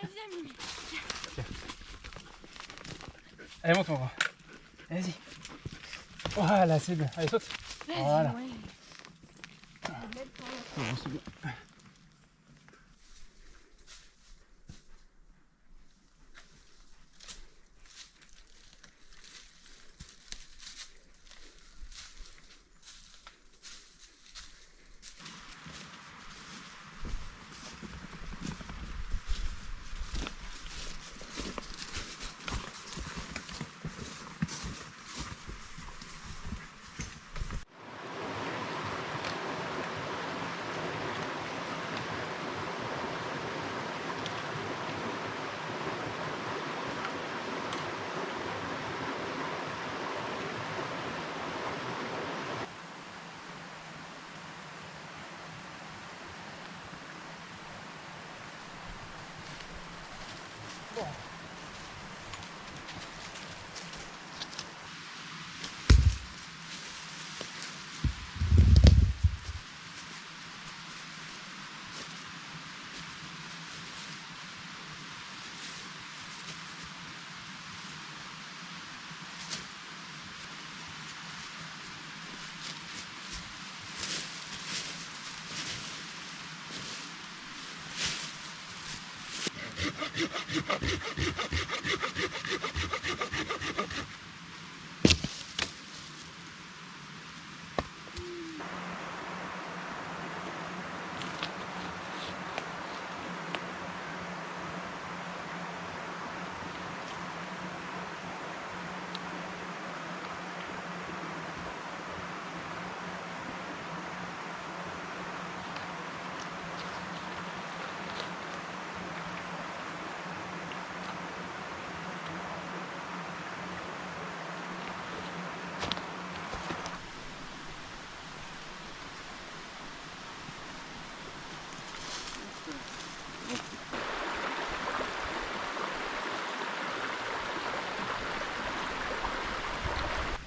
Vas-y, Amine. Allez, monte, mon grand. Vas-y. Voilà, c'est bien. Allez, saute. Vas-y, Voilà. ouais. Bon, c'est bien.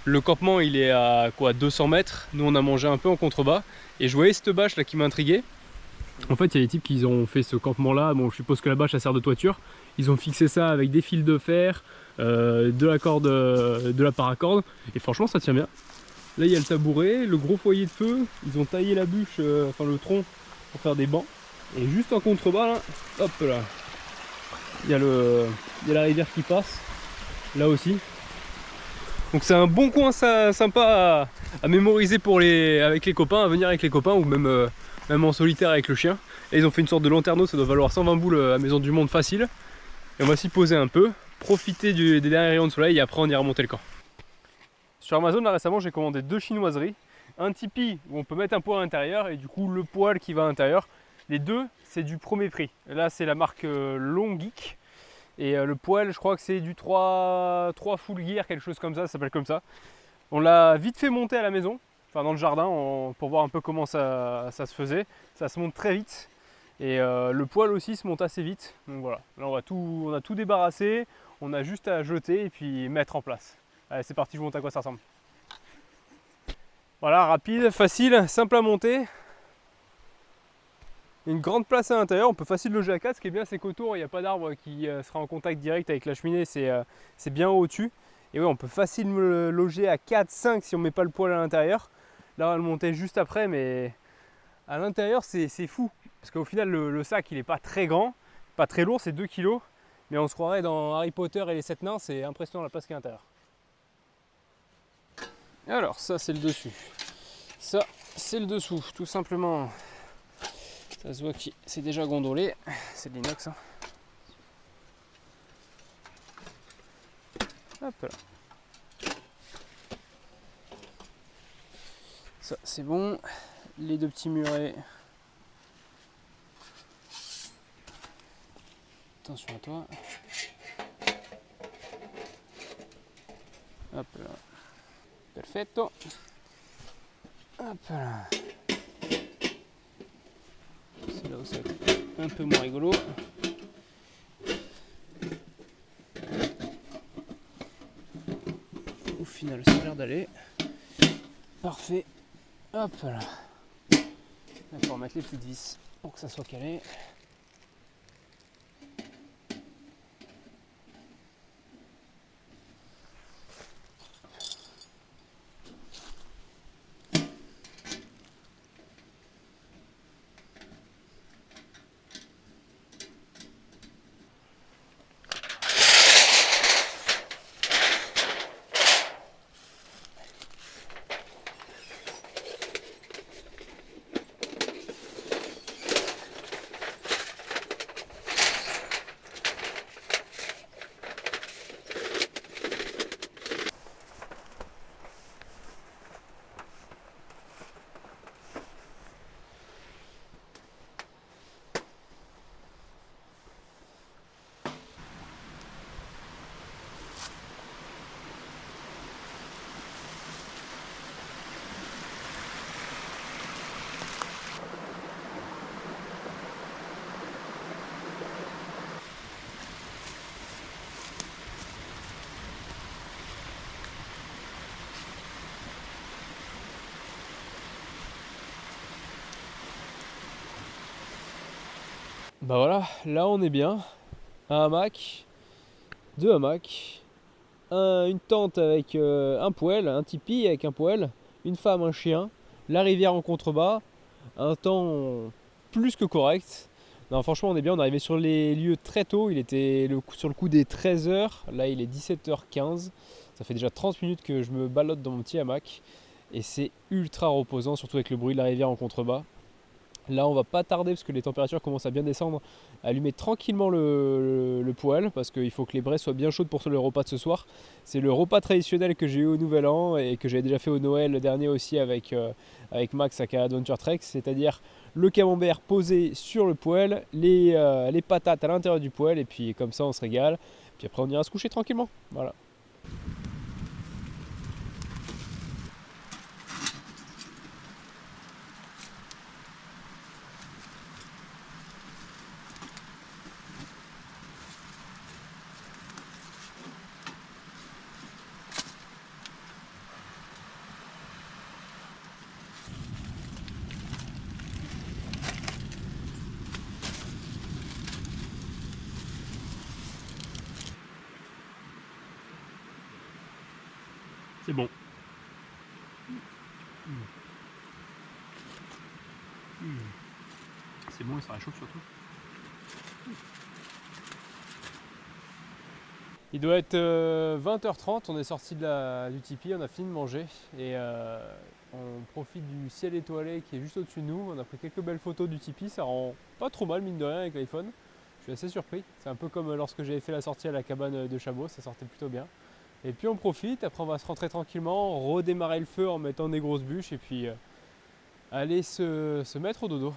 Le campement il est à quoi 200 mètres, nous on a mangé un peu en contrebas et je voyais cette bâche là qui m'intriguait. En fait il y a des types qui ont fait ce campement là, bon je suppose que la bâche elle sert de toiture, ils ont fixé ça avec des fils de fer, de la corde, de la paracorde et franchement ça tient bien. Là il y a le tabouret, le gros foyer de feu, ils ont taillé la bûche, enfin le tronc pour faire des bancs et juste en contrebas là, hop là, il y a la rivière qui passe là aussi. Donc c'est un bon coin sympa à mémoriser pour avec les copains, à venir avec les copains ou même, même en solitaire avec le chien. Et ils ont fait une sorte de lanterneau, ça doit valoir 120 boules à Maison du Monde facile. Et on va s'y poser un peu, profiter des derniers rayons de soleil et après on ira remonter le camp. Sur Amazon là récemment j'ai commandé 2 chinoiseries, un tipi où on peut mettre un poêle à l'intérieur et du coup le poêle qui va à l'intérieur. Les deux c'est du premier prix. Là c'est la marque Long Geek. Et le poêle, je crois que c'est du 3 full gear, quelque chose comme ça s'appelle comme ça. On l'a vite fait monter à la maison, enfin dans le jardin, pour voir un peu comment ça se faisait. Ça se monte très vite. Et le poêle aussi se monte assez vite. Donc voilà, là on a tout débarrassé, on a juste à jeter et puis mettre en place. Allez c'est parti, je vous montre à quoi ça ressemble. Voilà, rapide, facile, simple à monter. Une grande place à l'intérieur, on peut facilement loger à 4. Ce qui est bien, c'est qu'autour, il n'y a pas d'arbre qui sera en contact direct avec la cheminée, c'est bien au-dessus. Et oui, on peut facilement le loger à 4, 5 si on ne met pas le poêle à l'intérieur. Là, on va le monter juste après, mais à l'intérieur, c'est fou. Parce qu'au final, le sac, il n'est pas très grand, pas très lourd, c'est 2 kg. Mais on se croirait dans Harry Potter et les 7 nains, c'est impressionnant la place qui est à l'intérieur. Alors, ça, c'est le dessus. Ça, c'est le dessous, tout simplement. Ça se voit que c'est déjà gondolé, c'est de l'inox. Hein. Hop là. Ça c'est bon. Les deux petits murets. Attention à toi. Hop là. Perfetto. Hop là. C'est là où ça va être un peu moins rigolo. Au final, ça a l'air d'aller. Parfait. Hop là. Il faut remettre les petites vis pour que ça soit calé. Bah voilà, là on est bien. Un hamac, deux hamacs, une tente avec un poêle, un tipi avec un poêle, une femme, un chien, la rivière en contrebas, un temps plus que correct. Non, franchement, on est bien. On est arrivé sur les lieux très tôt. Il était sur le coup des 13h. Là, il est 17h15. Ça fait déjà 30 minutes que je me balade dans mon petit hamac. Et c'est ultra reposant, surtout avec le bruit de la rivière en contrebas. Là, on va pas tarder parce que les températures commencent à bien descendre. Allumer tranquillement le poêle parce qu'il faut que les braises soient bien chaudes pour le repas de ce soir. C'est le repas traditionnel que j'ai eu au Nouvel An et que j'avais déjà fait au Noël dernier aussi avec Max à Adventure Trek. C'est-à-dire le camembert posé sur le poêle, les patates à l'intérieur du poêle et puis comme ça on se régale. Puis après on ira se coucher tranquillement. Voilà. C'est bon. C'est bon et ça réchauffe surtout. Il doit être 20h30, on est sorti du tipi, on a fini de manger et on profite du ciel étoilé qui est juste au-dessus de nous. On a pris quelques belles photos du tipi, ça rend pas trop mal mine de rien avec l'iPhone. Je suis assez surpris, c'est un peu comme lorsque j'avais fait la sortie à la cabane de Chabot, ça sortait plutôt bien. Et puis on profite, après on va se rentrer tranquillement, redémarrer le feu en mettant des grosses bûches et puis aller se mettre au dodo.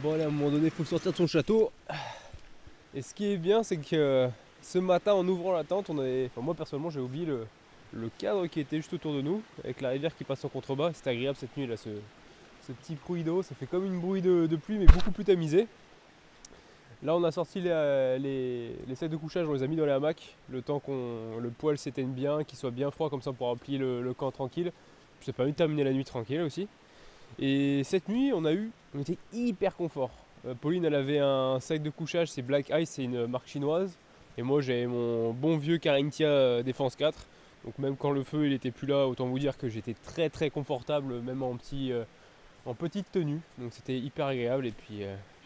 Bon allez, à un moment donné il faut sortir de son château. Et ce qui est bien c'est que ce matin en ouvrant la tente, moi personnellement j'ai oublié le cadre qui était juste autour de nous, avec la rivière qui passe en contrebas. C'était agréable cette nuit là, ce petit bruit d'eau, ça fait comme une bruit de pluie mais beaucoup plus tamisé. Là on a sorti les sacs de couchage, on les a mis dans les hamacs, le temps que le poêle s'éteigne bien, qu'il soit bien froid comme ça on pourra plier le camp tranquille. Ça permet de terminer la nuit tranquille aussi. Et cette nuit, on était hyper confort. Pauline, elle avait un sac de couchage, c'est Black Ice, c'est une marque chinoise. Et moi, j'avais mon bon vieux Carinthia Défense 4. Donc même quand le feu il était plus là, autant vous dire que j'étais très très confortable, même en petite tenue. Donc c'était hyper agréable. Et puis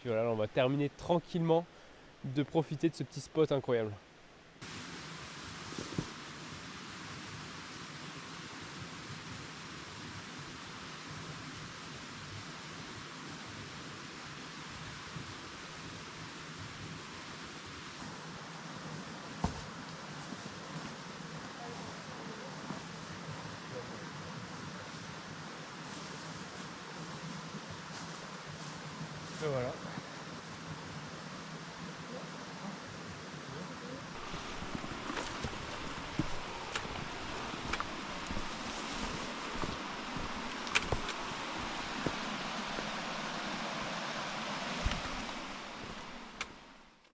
voilà, là, on va terminer tranquillement de profiter de ce petit spot incroyable.